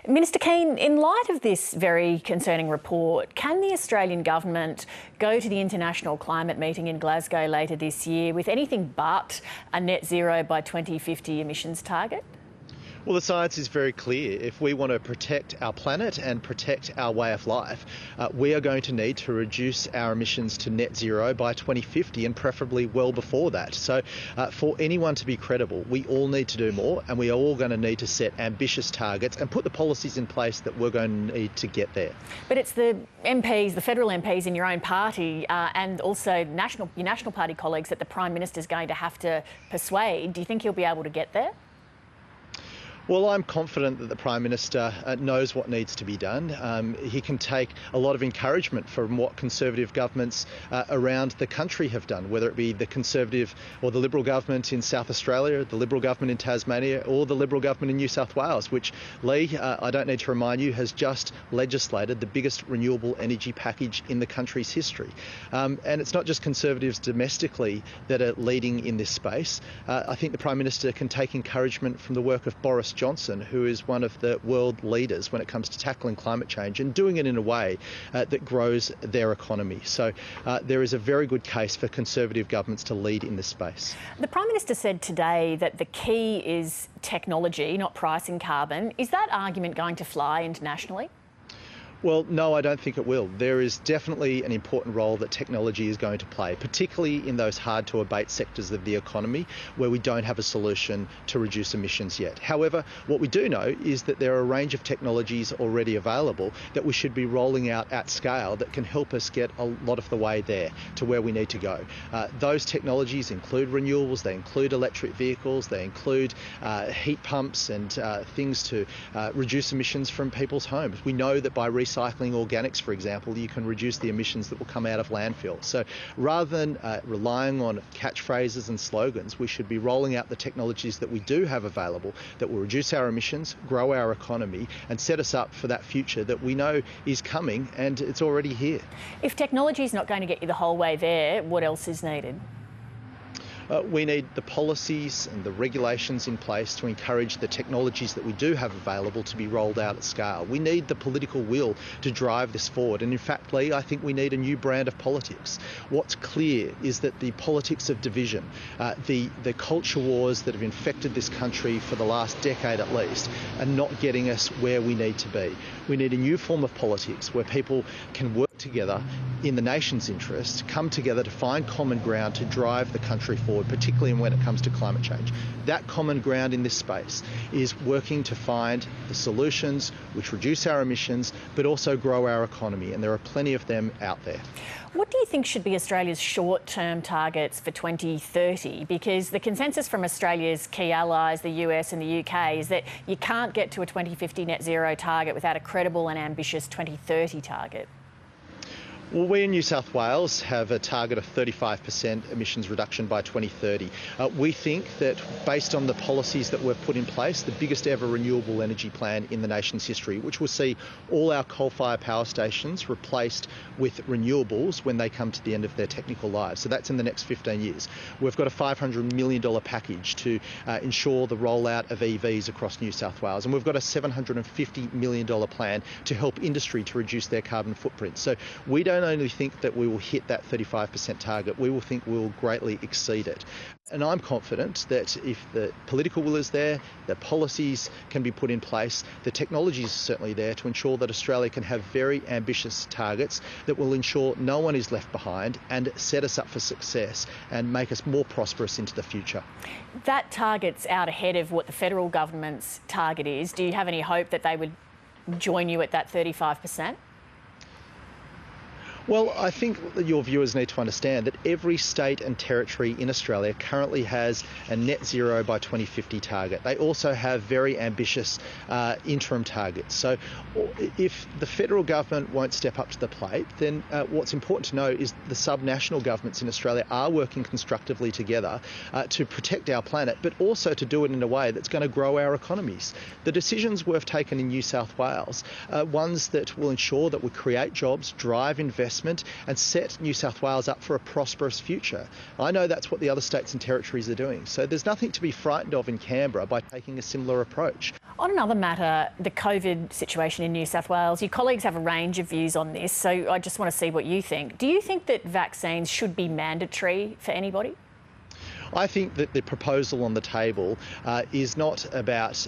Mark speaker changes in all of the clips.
Speaker 1: Minister Kean, in light of this very concerning report, can the Australian government go to the international climate meeting in Glasgow later this year with anything but a net zero by 2050 emissions target?
Speaker 2: Well, the science is very clear. If we want to protect our planet and protect our way of life, we are going to need to reduce our emissions to net zero by 2050 and preferably well before that. So for anyone to be credible, we all need to do more, and we are all going to need to set ambitious targets and put the policies in place that we're going to need to get there.
Speaker 1: But it's the MPs, the federal MPs in your own party and also your National Party colleagues that the Prime Minister is going to have to persuade. Do you think he'll be able to get there?
Speaker 2: Well, I'm confident that the Prime Minister knows what needs to be done. He can take a lot of encouragement from what Conservative governments around the country have done, whether it be the Conservative or the Liberal government in South Australia, the Liberal government in Tasmania, or the Liberal government in New South Wales, which, Leigh, I don't need to remind you, has just legislated the biggest renewable energy package in the country's history. And it's not just Conservatives domestically that are leading in this space. I think the Prime Minister can take encouragement from the work of Boris Johnson, who is one of the world leaders when it comes to tackling climate change and doing it in a way that grows their economy. So there is a very good case for Conservative governments to lead in this space.
Speaker 1: The Prime Minister said today that the key is technology, not pricing carbon. Is that argument going to fly internationally?
Speaker 2: Well, no, I don't think it will. There is definitely an important role that technology is going to play, particularly in those hard-to-abate sectors of the economy where we don't have a solution to reduce emissions yet. However, what we do know is that there are a range of technologies already available that we should be rolling out at scale that can help us get a lot of the way there to where we need to go. Those technologies include renewables, they include electric vehicles, they include heat pumps and things to reduce emissions from people's homes. We know that by recycling organics, for example, you can reduce the emissions that will come out of landfill. So rather than relying on catchphrases and slogans, we should be rolling out the technologies that we do have available that will reduce our emissions, grow our economy and set us up for that future that we know is coming, and it's already here.
Speaker 1: If technology is not going to get you the whole way there, what else is needed?
Speaker 2: We need the policies and the regulations in place to encourage the technologies that we do have available to be rolled out at scale. We need the political will to drive this forward. And in fact, Leigh, I think we need a new brand of politics. What's clear is that the politics of division, the culture wars that have infected this country for the last decade at least, are not getting us where we need to be. We need a new form of politics where people can work together in the nation's interest, come together to find common ground to drive the country forward, particularly when it comes to climate change. That common ground in this space is working to find the solutions which reduce our emissions but also grow our economy, and there are plenty of them out there.
Speaker 1: What do you think should be Australia's short-term targets for 2030? Because the consensus from Australia's key allies, the US and the UK, is that you can't get to a 2050 net zero target without a credible and ambitious 2030 target.
Speaker 2: Well, we in New South Wales have a target of 35% emissions reduction by 2030. We think that based on the policies that we've put in place, the biggest ever renewable energy plan in the nation's history, which will see all our coal-fired power stations replaced with renewables when they come to the end of their technical lives. So that's in the next 15 years. We've got a $500 million package to ensure the rollout of EVs across New South Wales. And we've got a $750 million plan to help industry to reduce their carbon footprint. So we don't only think that we will hit that 35% target, we will think we will greatly exceed it. And I'm confident that if the political will is there, the policies can be put in place, the technology is certainly there to ensure that Australia can have very ambitious targets that will ensure no one is left behind and set us up for success and make us more prosperous into the future.
Speaker 1: That target's out ahead of what the federal government's target is. Do you have any hope that they would join you at that 35%?
Speaker 2: Well, I think that your viewers need to understand that every state and territory in Australia currently has a net zero by 2050 target. They also have very ambitious interim targets. So if the federal government won't step up to the plate, then what's important to know is the subnational governments in Australia are working constructively together to protect our planet, but also to do it in a way that's going to grow our economies. The decisions we've taken in New South Wales are ones that will ensure that we create jobs, drive investment, and set New South Wales up for a prosperous future. I know that's what the other states and territories are doing. So there's nothing to be frightened of in Canberra by taking a similar approach.
Speaker 1: On another matter, the COVID situation in New South Wales, your colleagues have a range of views on this, so I just want to see what you think. Do you think that vaccines should be mandatory for anybody?
Speaker 2: I think that the proposal on the table is not about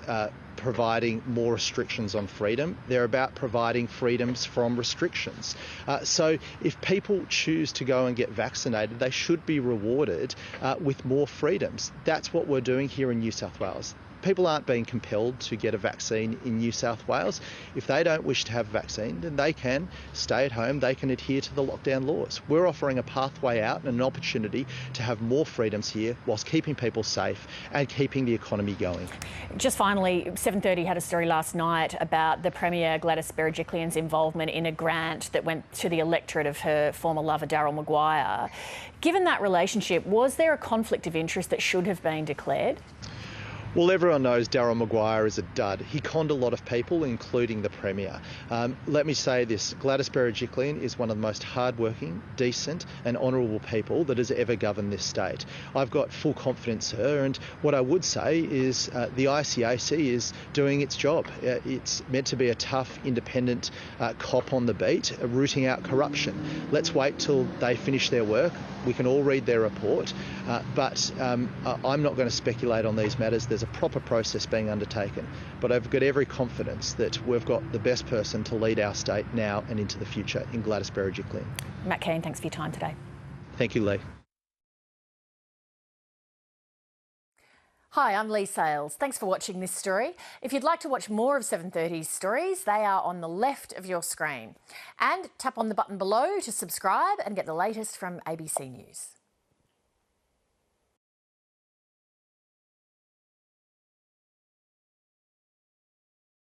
Speaker 2: providing more restrictions on freedom. They're about providing freedoms from restrictions. So if people choose to go and get vaccinated, they should be rewarded with more freedoms. That's what we're doing here in New South Wales. People aren't being compelled to get a vaccine in New South Wales. If they don't wish to have a vaccine, then they can stay at home, they can adhere to the lockdown laws. We're offering a pathway out and an opportunity to have more freedoms here whilst keeping people safe and keeping the economy going.
Speaker 1: Just finally, 7:30 had a story last night about the Premier Gladys Berejiklian's involvement in a grant that went to the electorate of her former lover, Daryl Maguire. Given that relationship, was there a conflict of interest that should have been declared?
Speaker 2: Well, everyone knows Daryl Maguire is a dud. He conned a lot of people, including the Premier. Let me say this, Gladys Berejiklian is one of the most hardworking, decent and honourable people that has ever governed this state. I've got full confidence in her, and what I would say is the ICAC is doing its job. It's meant to be a tough, independent cop on the beat, rooting out corruption. Let's wait till they finish their work. We can all read their report, but I'm not going to speculate on these matters. There's a proper process being undertaken, but I've got every confidence that we've got the best person to lead our state now and into the future in Gladys Berejiklian.
Speaker 1: Matt Kean, thanks for your time today.
Speaker 2: Thank you, Leigh.
Speaker 1: Hi, I'm Leigh Sales. Thanks for watching this story. If you'd like to watch more of 7:30's stories, they are on the left of your screen. And tap on the button below to subscribe and get the latest from ABC News.